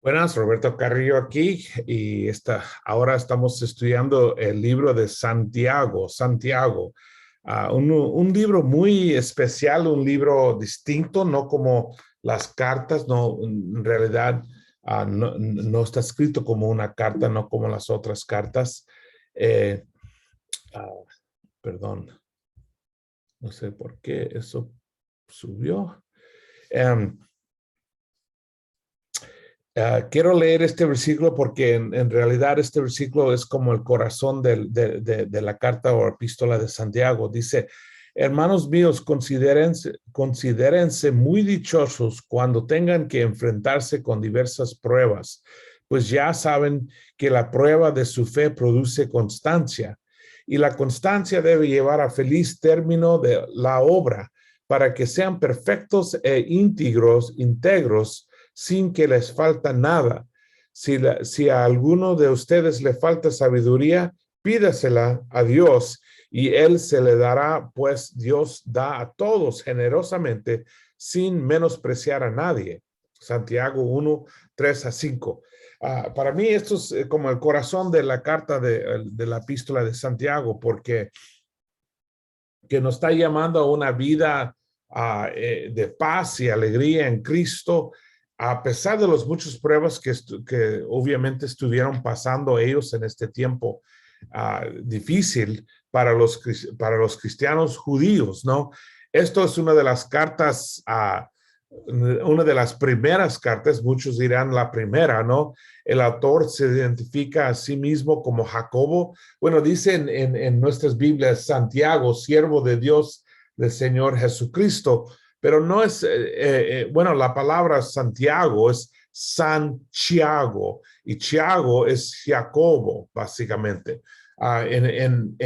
Buenas, Roberto Carrillo aquí y ahora estamos estudiando el libro de Santiago. Un libro muy especial, un libro distinto, no como las cartas, no, en realidad no está escrito como una carta, no como las otras cartas. Eh, ah, Perdón, no sé por qué eso subió. Em, Quiero leer este versículo porque en realidad este versículo es como el corazón de la carta o epístola de Santiago. Dice, hermanos míos, considérense muy dichosos cuando tengan que enfrentarse con diversas pruebas, pues ya saben que la prueba de su fe produce constancia y la constancia debe llevar a feliz término de la obra para que sean perfectos e íntegros sin que les falta nada. Si a alguno de ustedes le falta sabiduría, pídasela a Dios y él se le dará, pues Dios da a todos generosamente sin menospreciar a nadie. Santiago 1, 3 a 5. Para mí esto es como el corazón de la carta de la epístola de Santiago, porque que nos está llamando a una vida de paz y alegría en Cristo, a pesar de las muchas pruebas que obviamente estuvieron pasando ellos en este tiempo difícil para los cristianos judíos, ¿no? Esto es una de las cartas, una de las primeras cartas, muchos dirán la primera, ¿no? El autor se identifica a sí mismo como Jacobo. Bueno, dice en nuestras Biblias Santiago, siervo de Dios, del Señor Jesucristo, pero no es, bueno, la palabra Santiago es Santiago y Chiago es Jacobo, básicamente. En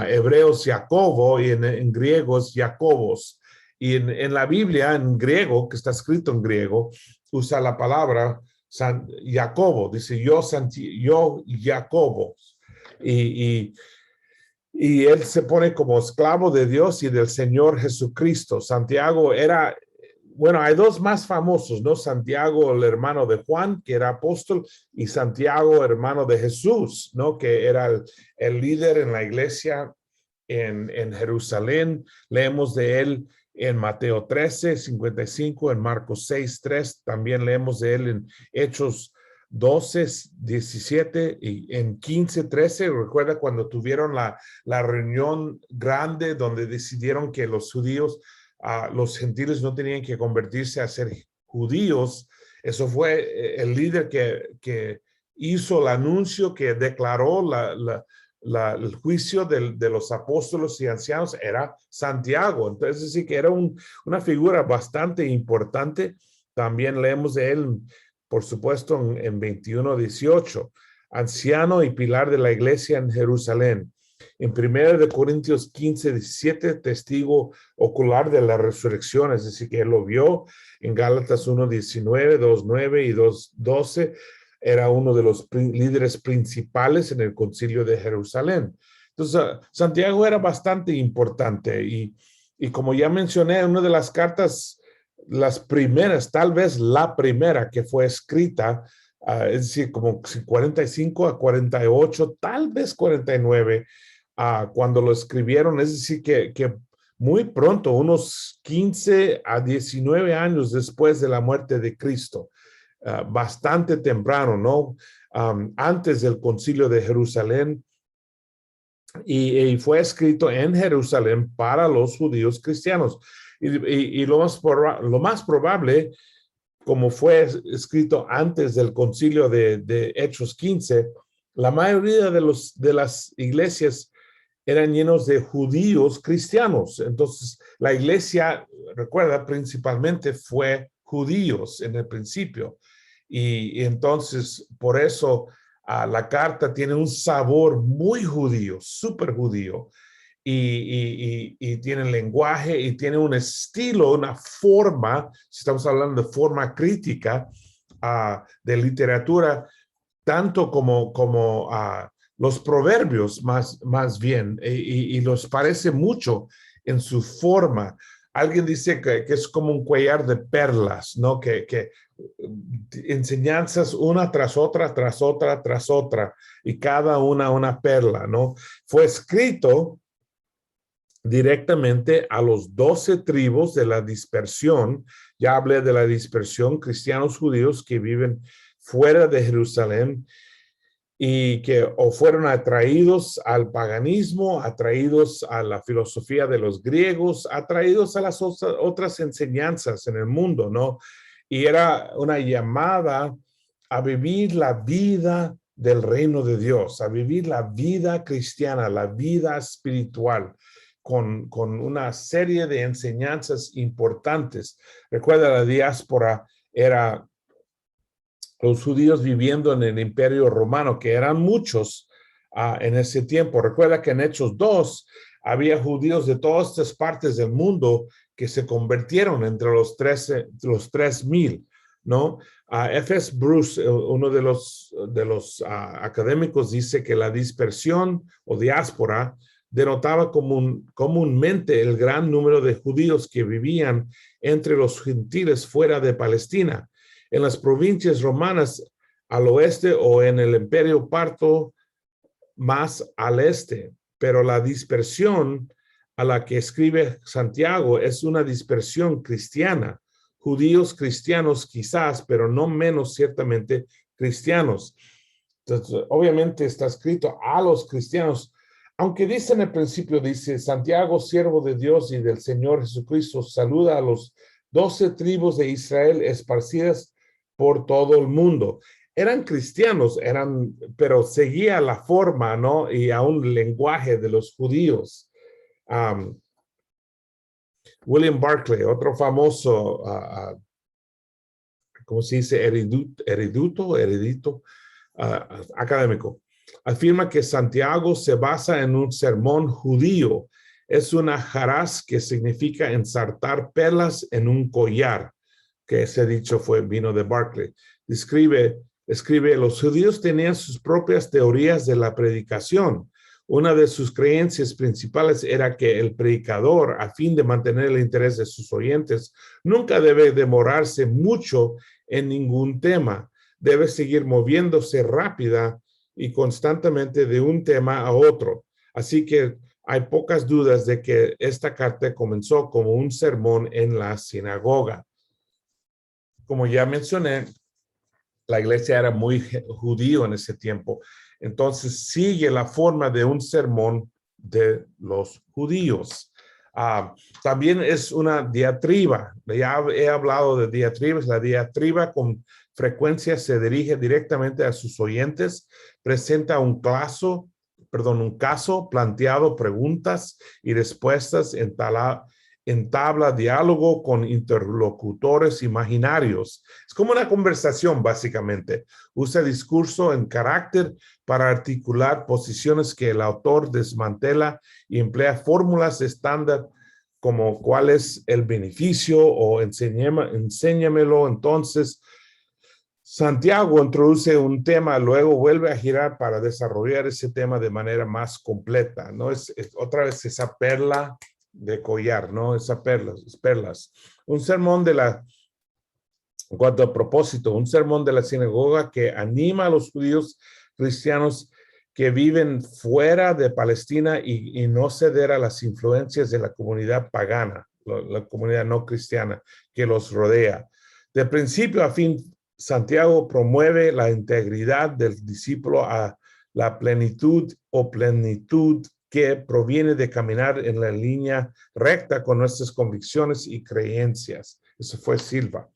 hebreos Jacobo y en griego es Jacobos. Y en la Biblia, en griego, que está escrito en griego, usa la palabra Jacobo, dice yo Jacobo. Y, y, y él se pone como esclavo de Dios y del Señor Jesucristo. Santiago era, bueno, hay dos más famosos, ¿no? Santiago, el hermano de Juan, que era apóstol, y Santiago, hermano de Jesús, ¿no? Que era el líder en la iglesia en Jerusalén. Leemos de él en Mateo 13, 55, en Marcos 6, 3. También leemos de él en Hechos 12, 17 y en 15, 13. Recuerda cuando tuvieron la reunión grande donde decidieron que los judíos, los gentiles no tenían que convertirse a ser judíos. Eso fue el líder que hizo el anuncio, que declaró el juicio de los apóstoles y ancianos, era Santiago. Entonces sí que era una figura bastante importante. También leemos de él, por supuesto, en 21:18, anciano y pilar de la iglesia en Jerusalén. En 1 Corintios 15:17, testigo ocular de la resurrección, es decir, que él lo vio. En Gálatas 1:19, 2:9 y 2:12, era uno de los líderes principales en el concilio de Jerusalén. Entonces, Santiago era bastante importante y como ya mencioné, una de las cartas, las primeras, tal vez la primera que fue escrita, es decir, como 45 a 48, tal vez 49, cuando lo escribieron, es decir, que muy pronto, unos 15 a 19 años después de la muerte de Cristo. Bastante temprano, ¿no? Antes del concilio de Jerusalén, y fue escrito en Jerusalén para los judíos cristianos. Y lo más probable, como fue escrito antes del concilio de Hechos 15, la mayoría de las iglesias eran llenos de judíos cristianos. Entonces, la iglesia, recuerda, principalmente fue judíos en el principio. Y entonces, por eso la carta tiene un sabor muy judío, súper judío. Y tiene lenguaje y tiene un estilo, una forma, si estamos hablando de forma crítica de literatura, tanto como los proverbios más bien, y los parece mucho en su forma. Alguien dice que es como un collar de perlas, ¿no? Que enseñanzas una tras otra, tras otra, tras otra, y cada una perla, ¿no? Fue escrito directamente a los 12 tribus de la dispersión. Ya hablé de la dispersión, cristianos judíos que viven fuera de Jerusalén y que o fueron atraídos al paganismo, atraídos a la filosofía de los griegos, atraídos a las otras enseñanzas en el mundo, ¿no? Y era una llamada a vivir la vida del reino de Dios, a vivir la vida cristiana, la vida espiritual, con una serie de enseñanzas importantes. Recuerda, la diáspora era los judíos viviendo en el Imperio Romano, que eran muchos en ese tiempo. Recuerda que en Hechos 2 había judíos de todas estas partes del mundo que se convirtieron entre los 3,000, ¿no? F.S. Bruce, uno de los académicos, dice que la dispersión o diáspora denotaba comúnmente el gran número de judíos que vivían entre los gentiles fuera de Palestina, en las provincias romanas al oeste o en el Imperio Parto más al este. Pero la dispersión a la que escribe Santiago es una dispersión cristiana. Judíos cristianos quizás, pero no menos ciertamente cristianos. Entonces, obviamente está escrito a los cristianos, aunque dice en el principio, dice, Santiago, siervo de Dios y del Señor Jesucristo, saluda a los 12 tribus de Israel esparcidas por todo el mundo. Eran cristianos, pero seguía la forma, ¿no? Y aún el lenguaje de los judíos. William Barclay, otro famoso, ¿cómo se dice? Eredito académico, afirma que Santiago se basa en un sermón judío. Es una jarás que significa ensartar perlas en un collar, que ese dicho vino de Barclay. Escribe, los judíos tenían sus propias teorías de la predicación. Una de sus creencias principales era que el predicador, a fin de mantener el interés de sus oyentes, nunca debe demorarse mucho en ningún tema. Debe seguir moviéndose rápida y constantemente de un tema a otro. Así que hay pocas dudas de que esta carta comenzó como un sermón en la sinagoga. Como ya mencioné, la iglesia era muy judío en ese tiempo. Entonces sigue la forma de un sermón de los judíos. También es una diatriba. Ya he hablado de diatribas. La diatriba con frecuencia se dirige directamente a sus oyentes, presenta un caso, planteado preguntas y respuestas, entabla diálogo con interlocutores imaginarios. Es como una conversación, básicamente. Usa discurso en carácter para articular posiciones que el autor desmantela y emplea fórmulas estándar como cuál es el beneficio o enséñamelo. Entonces, Santiago introduce un tema, luego vuelve a girar para desarrollar ese tema de manera más completa, ¿no? Es otra vez esa perla de collar, ¿no? Esas perlas. Un sermón en cuanto a propósito, un sermón de la sinagoga que anima a los judíos cristianos que viven fuera de Palestina y no ceder a las influencias de la comunidad pagana, la comunidad no cristiana que los rodea. De principio a fin, Santiago promueve la integridad del discípulo a la plenitud que proviene de caminar en la línea recta con nuestras convicciones y creencias. Eso fue Silva.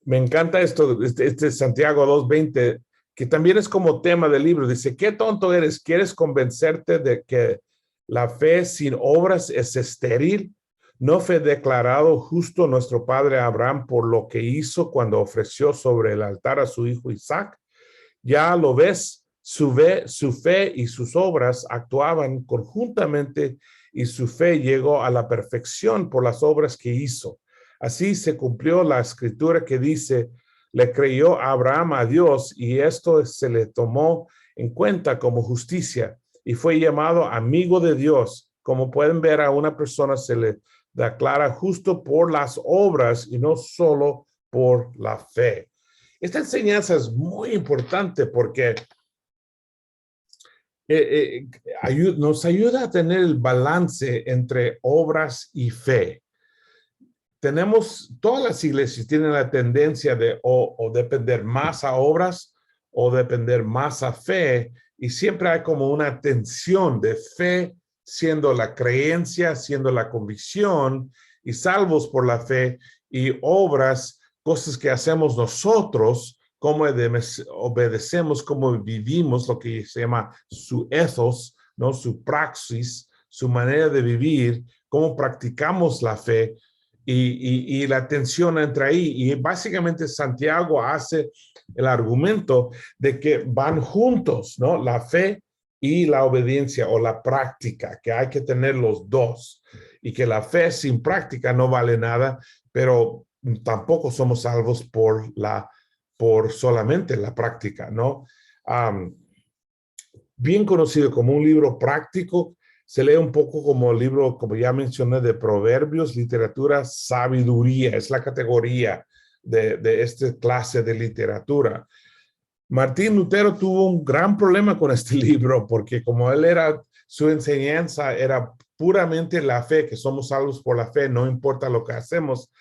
Me encanta esto, este Santiago 2:20, que también es como tema del libro. Dice, ¿qué tonto eres? ¿Quieres convencerte de que la fe sin obras es estéril? ¿No fue declarado justo nuestro padre Abraham por lo que hizo cuando ofreció sobre el altar a su hijo Isaac? Ya lo ves, su fe y sus obras actuaban conjuntamente y su fe llegó a la perfección por las obras que hizo. Así se cumplió la escritura que dice, le creyó Abraham a Dios y esto se le tomó en cuenta como justicia y fue llamado amigo de Dios. Como pueden ver, a una persona se le declara justo por las obras y no solo por la fe. Esta enseñanza es muy importante porque nos ayuda a tener el balance entre obras y fe. Todas las iglesias tienen la tendencia de o depender más a obras o depender más a fe, y siempre hay como una tensión de fe siendo la creencia, siendo la convicción, y salvos por la fe, y obras, cosas que hacemos nosotros, cómo obedecemos, cómo vivimos, lo que se llama su ethos, ¿no? Su praxis, su manera de vivir, cómo practicamos la fe, y la tensión entra ahí. Y básicamente Santiago hace el argumento de que van juntos, ¿no? La fe y la obediencia o la práctica, que hay que tener los dos, y que la fe sin práctica no vale nada, pero tampoco somos salvos por solamente la práctica, ¿no? Bien conocido como un libro práctico, se lee un poco como el libro, como ya mencioné, de proverbios, literatura, sabiduría, es la categoría de esta clase de literatura. Martín Lutero tuvo un gran problema con este libro, porque como su enseñanza era puramente la fe, que somos salvos por la fe, no importa lo que hacemos,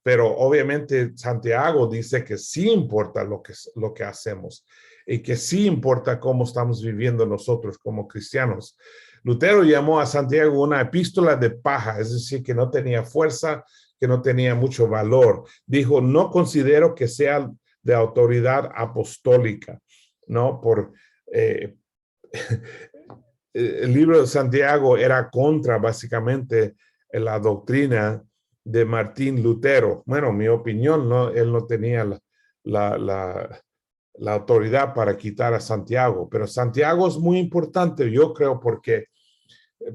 pero obviamente Santiago dice que sí importa lo que hacemos, y que sí importa cómo estamos viviendo nosotros como cristianos. Lutero llamó a Santiago una epístola de paja, es decir, que no tenía fuerza, que no tenía mucho valor. Dijo, no considero que sea de autoridad apostólica, ¿no? El libro de Santiago era contra básicamente la doctrina de Martín Lutero. Bueno, mi opinión, ¿no? Él no tenía la autoridad para quitar a Santiago, pero Santiago es muy importante, yo creo,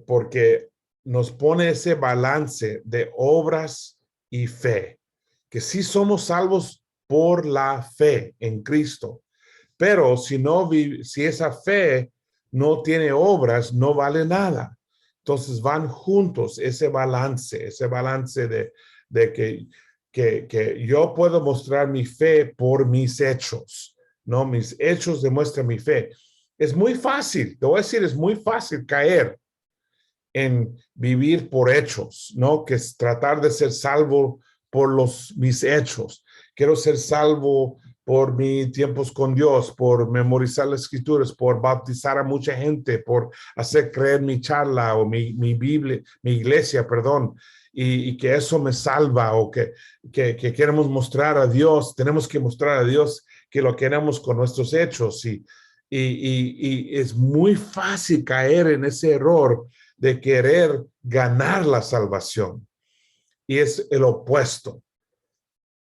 porque nos pone ese balance de obras y fe, que sí somos salvos por la fe en Cristo, pero si esa fe no tiene obras, no vale nada. Entonces van juntos ese balance de que yo puedo mostrar mi fe por mis hechos, ¿no? Mis hechos demuestran mi fe. Es muy fácil, te voy a decir, es muy fácil caer en vivir por hechos, ¿no? Que es tratar de ser salvo por mis hechos. Quiero ser salvo por mis tiempos con Dios, por memorizar las escrituras, por bautizar a mucha gente, por hacer creer mi charla o mi Biblia, mi iglesia, perdón, y que eso me salva, o que queremos mostrar a Dios, tenemos que mostrar a Dios que lo queremos con nuestros hechos, y es muy fácil caer en ese error de querer ganar la salvación. Y es el opuesto.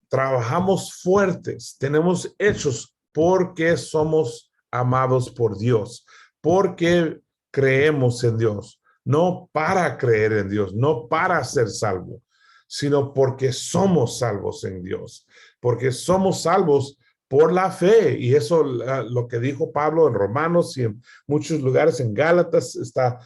Trabajamos fuertes, tenemos hechos porque somos amados por Dios, porque creemos en Dios, no para creer en Dios, no para ser salvo, sino porque somos salvos en Dios, porque somos salvos por la fe. Y eso, lo que dijo Pablo en Romanos y en muchos lugares, en Gálatas, está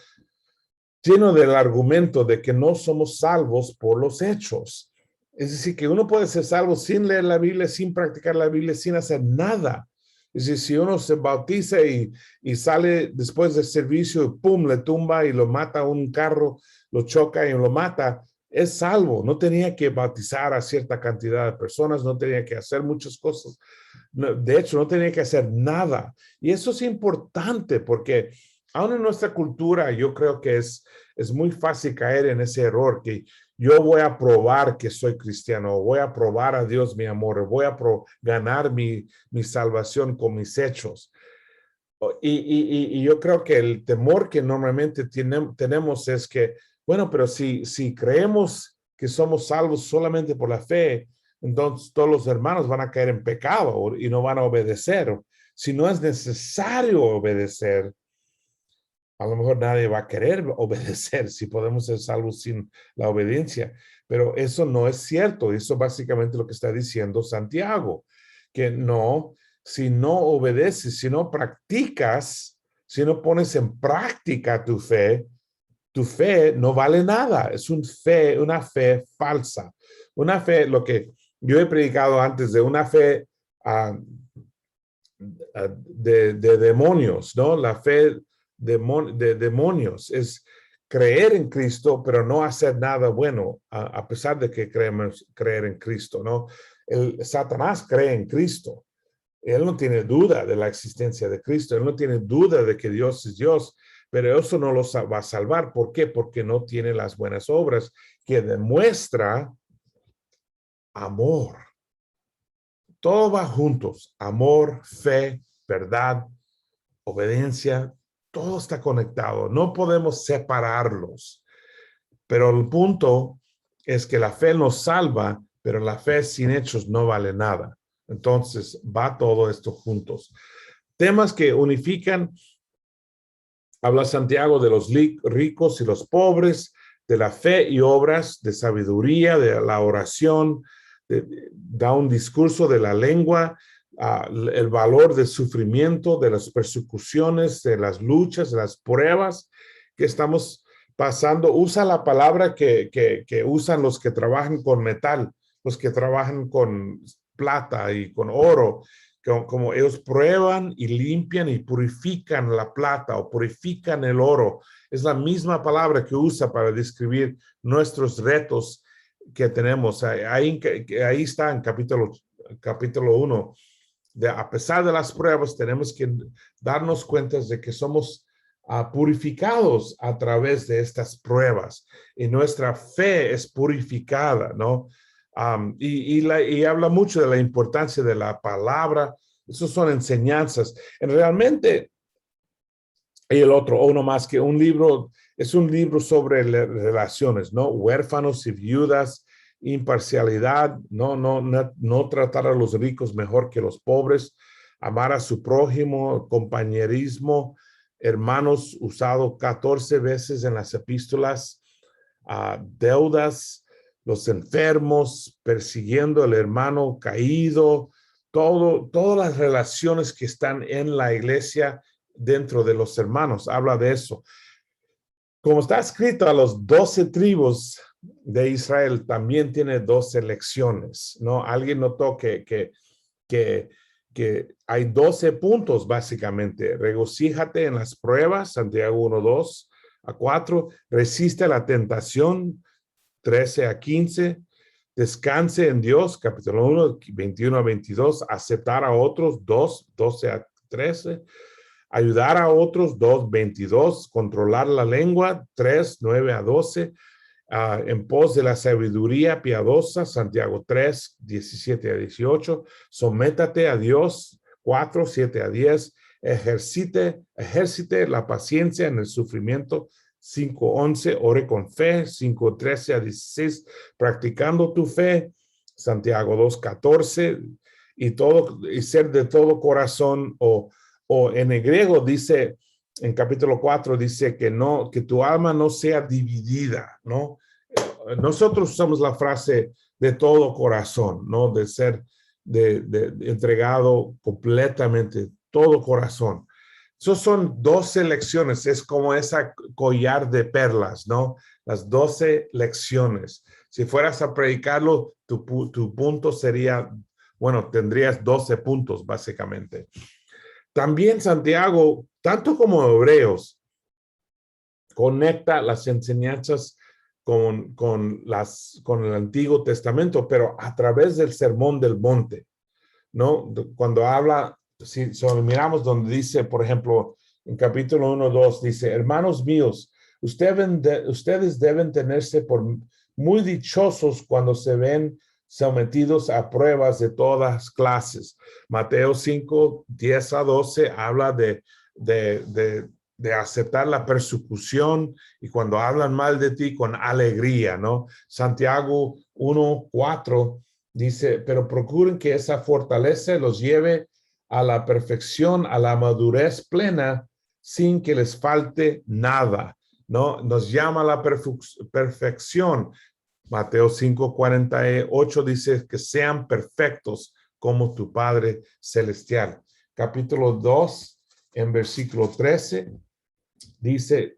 lleno del argumento de que no somos salvos por los hechos. Es decir, que uno puede ser salvo sin leer la Biblia, sin practicar la Biblia, sin hacer nada. Es decir, si uno se bautiza y sale después del servicio y pum, le tumba y lo mata un carro, lo choca y lo mata, es salvo. No tenía que bautizar a cierta cantidad de personas, no tenía que hacer muchas cosas. De hecho, no tenía que hacer nada. Y eso es importante porque aún en nuestra cultura, yo creo que es muy fácil caer en ese error, que yo voy a probar que soy cristiano, voy a probar a Dios mi amor, voy a ganar mi salvación con mis hechos. Y yo creo que el temor que normalmente tenemos es que, bueno, pero si creemos que somos salvos solamente por la fe, entonces todos los hermanos van a caer en pecado y no van a obedecer. Si no es necesario obedecer, a lo mejor nadie va a querer obedecer si podemos ser salvos sin la obediencia. Pero eso no es cierto. Eso básicamente lo que está diciendo Santiago, que no, si no obedeces, si no practicas, si no pones en práctica tu fe, tu fe no vale nada. Es una fe falsa. Una fe, lo que yo he predicado antes de una fe de demonios, ¿no? La fe de demonios es creer en Cristo, pero no hacer nada bueno, a pesar de que creer en Cristo, ¿no? Satanás cree en Cristo. Él no tiene duda de la existencia de Cristo. Él no tiene duda de que Dios es Dios, pero eso no lo va a salvar. ¿Por qué? Porque no tiene las buenas obras que demuestra amor. Todo va juntos. Amor, fe, verdad, obediencia. Todo está conectado. No podemos separarlos. Pero el punto es que la fe nos salva, pero la fe sin hechos no vale nada. Entonces va todo esto juntos. Temas que unifican, habla Santiago de los ricos y los pobres, de la fe y obras, de sabiduría, de la oración, da un discurso de la lengua, el valor del sufrimiento, de las persecuciones, de las luchas, de las pruebas que estamos pasando. Usa la palabra que usan los que trabajan con metal, los que trabajan con plata y con oro, como ellos prueban y limpian y purifican la plata o purifican el oro. Es la misma palabra que usa para describir nuestros retos que tenemos. Ahí está en capítulo 1. A pesar de las pruebas, tenemos que darnos cuenta de que somos purificados a través de estas pruebas y nuestra fe es purificada, ¿no? Y habla mucho de la importancia de la palabra. Esas son enseñanzas. Realmente, y el otro, uno más que un libro, es un libro sobre relaciones, ¿no? Huérfanos y viudas, imparcialidad, no tratar a los ricos mejor que los pobres, amar a su prójimo, compañerismo, hermanos, usado 14 veces en las epístolas, deudas, los enfermos, persiguiendo al hermano caído, todas las relaciones que están en la iglesia dentro de los hermanos, habla de eso. Como está escrito, a los 12 tribus de Israel también tiene 12 lecciones, ¿no? Alguien notó que hay 12 puntos básicamente. Regocíjate en las pruebas, Santiago 1:2-4. Resiste la tentación, 13-15. Descanse en Dios, capítulo 1, 21-22. Aceptar a otros, 12-13. Ayudar a otros, 2:22. Controlar la lengua, 3:9-12. En pos de la sabiduría piadosa, Santiago 3:17-18. Sométate a Dios, 4:7-10. Ejercite la paciencia en el sufrimiento, 5:11. Ore con fe, 5:13-16. Practicando tu fe, Santiago 2:14. Y ser de todo corazón, o en el griego dice, en capítulo 4 dice que tu alma no sea dividida, ¿no? Nosotros usamos la frase de todo corazón, ¿no? De ser entregado completamente, todo corazón. Esos son 12 lecciones, es como esa collar de perlas, ¿no? Las 12 lecciones. Si fueras a predicarlo, tu punto sería, bueno, tendrías 12 puntos básicamente. También Santiago, tanto como Hebreos, conecta las enseñanzas con el Antiguo Testamento, pero a través del Sermón del Monte, ¿no? Cuando habla, si miramos donde dice, por ejemplo, en capítulo 1:2, dice, hermanos míos, ustedes deben tenerse por muy dichosos cuando se ven sometidos a pruebas de todas clases. Mateo 5:10-12 habla de aceptar la persecución y cuando hablan mal de ti con alegría, ¿no? Santiago 1:4 dice, pero procuren que esa fortaleza los lleve a la perfección, a la madurez plena, sin que les falte nada, ¿no? Nos llama a la perfección. Mateo 5:48 dice que sean perfectos como tu Padre Celestial. Capítulo 2, en versículo 13, dice,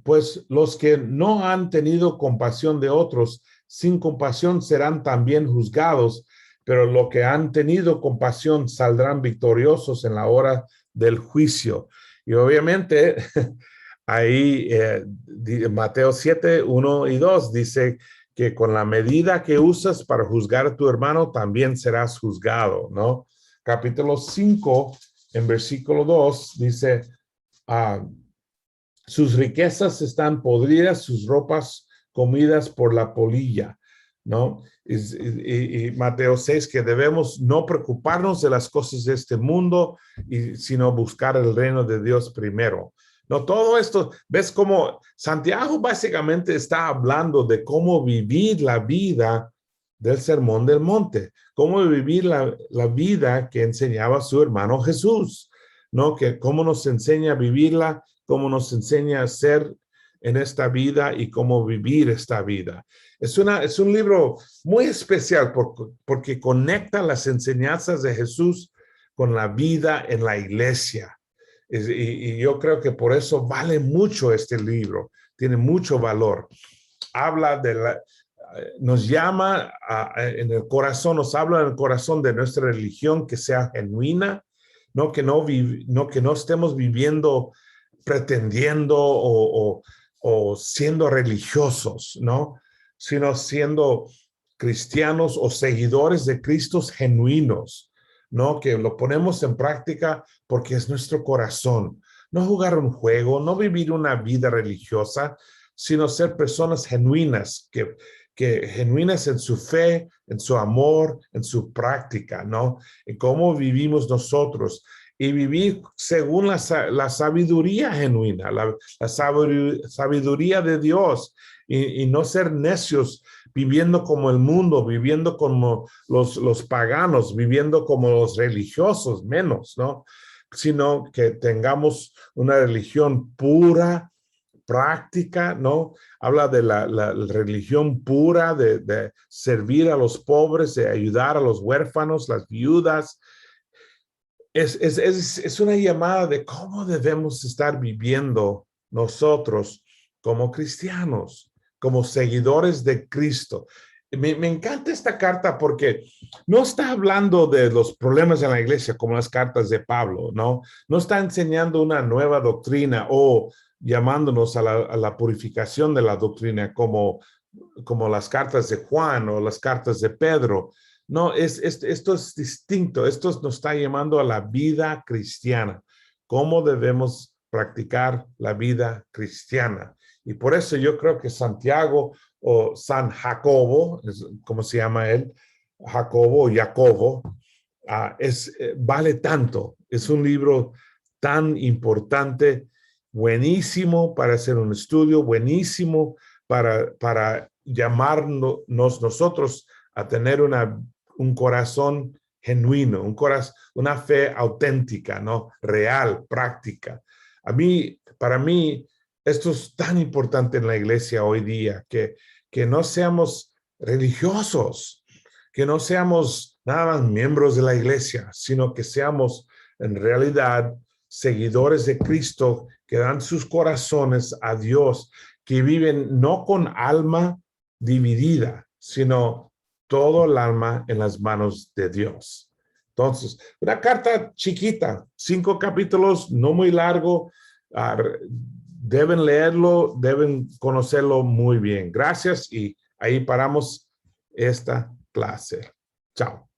pues los que no han tenido compasión de otros, sin compasión serán también juzgados, pero los que han tenido compasión saldrán victoriosos en la hora del juicio. Y obviamente ahí Mateo 7, 1 y 2 dice que con la medida que usas para juzgar a tu hermano, también serás juzgado, ¿no? Capítulo 5, en versículo 2, dice, sus riquezas están podridas, sus ropas comidas por la polilla, ¿no? Y Mateo 6, que debemos no preocuparnos de las cosas de este mundo, sino buscar el reino de Dios primero. No, todo esto, ves cómo Santiago básicamente está hablando de cómo vivir la vida del Sermón del Monte, cómo vivir la vida que enseñaba su hermano Jesús, ¿no? Que cómo nos enseña a vivirla, cómo nos enseña a ser en esta vida y cómo vivir esta vida. Es un libro muy especial porque conecta las enseñanzas de Jesús con la vida en la iglesia. Y yo creo que por eso vale mucho este libro, tiene mucho valor. Habla nos llama en el corazón, nos habla en el corazón de nuestra religión que sea genuina, no que no estemos viviendo pretendiendo o siendo religiosos, ¿no? Sino siendo cristianos o seguidores de Cristo genuinos, ¿no? Que lo ponemos en práctica porque es nuestro corazón. No jugar un juego, no vivir una vida religiosa, sino ser personas genuinas, que genuinas en su fe, en su amor, en su práctica, ¿no? En cómo vivimos nosotros y vivir según la sabiduría genuina, la sabiduría de Dios y no ser necios viviendo como el mundo, viviendo como los paganos, viviendo como los religiosos, menos, ¿no? Sino que tengamos una religión pura, práctica, ¿no? Habla de la religión pura, de servir a los pobres, de ayudar a los huérfanos, las viudas. Es una llamada de cómo debemos estar viviendo nosotros como cristianos, como seguidores de Cristo. Me encanta esta carta porque no está hablando de los problemas en la iglesia como las cartas de Pablo, ¿no? No está enseñando una nueva doctrina o llamándonos a la purificación de la doctrina como las cartas de Juan o las cartas de Pedro. No, esto es distinto. Esto nos está llamando a la vida cristiana. ¿Cómo debemos practicar la vida cristiana? Y por eso yo creo que Santiago o San Jacobo, como se llama él, Jacobo o Jacobo, vale tanto. Es un libro tan importante, buenísimo para hacer un estudio, buenísimo para llamarnos nosotros a tener un corazón genuino, una fe auténtica, ¿no? Real, práctica. Para mí, esto es tan importante en la iglesia hoy día, que no seamos religiosos, que no seamos nada más miembros de la iglesia, sino que seamos en realidad seguidores de Cristo, que dan sus corazones a Dios, que viven no con alma dividida, sino todo el alma en las manos de Dios. Entonces, una carta chiquita, 5 capítulos, no muy largo. Deben leerlo, deben conocerlo muy bien. Gracias y ahí paramos esta clase. Chao.